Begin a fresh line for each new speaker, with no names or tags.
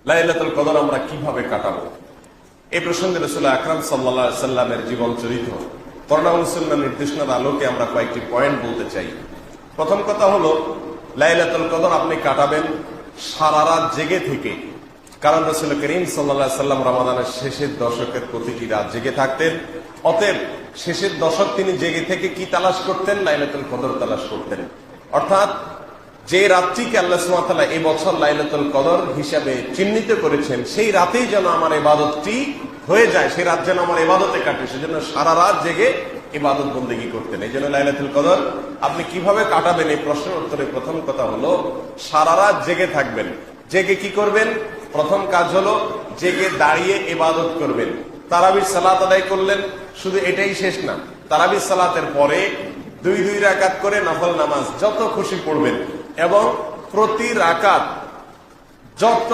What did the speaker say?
লাইলাতুল কদর আমরা কিভাবে কাটাবো, এই প্রসঙ্গে রাসূলুল্লাহ আকরাম সাল্লাল্লাহু আলাইহি সাল্লামের জীবন চরিত্র, কোরআন এবং সুন্নাহর নির্দেশনার আলোকে আমরা কয়েকটি পয়েন্ট বলতে চাই। প্রথম কথা হলো, লাইলাতুল কদর আপনি কাটাবেন সারা রাত জেগে থেকে। কারণ রাসূল করিম সাল্লাল্লাহু আলাইহি সাল্লাম রমাদানের শেষের দশকের প্রতিটি রাত জেগে থাকতেন। অতএব শেষের দশক তিনি জেগে থেকে কি তালাশ করতেন? লাইলাতুল কদর তালাশ করতেন। অর্থাৎ যে রাতটিকে আল্লাহ সুবহানাহু ওয়া তাআলা এই বছর লাইলাতুল কদর হিসাবে চিহ্নিত করেছেন, সেই রাতেই যেন আমার ইবাদতটি হয়ে যায়, সেই রাত যেন আমার ইবাদতে কাটে, সেজন্য সারা রাত জেগে ইবাদত বন্দেগী করতেন। এই জন্য লাইলাতুল কদর আপনি কিভাবে কাটাবেন, এই প্রশ্নের উত্তরে প্রথম কথা হলো সারা রাত জেগে থাকবেন। জেগে কি করবেন? প্রথম কাজ হলো জেগে দাঁড়িয়ে ইবাদত করবেন। তারাবির সালাত আদায় করলেন, শুধু এটাই শেষ না, তারাবির সালাতের পরে দুই রাকাত করে নফল নামাজ যত খুশি পড়বেন এবং প্রতি রাকাত যত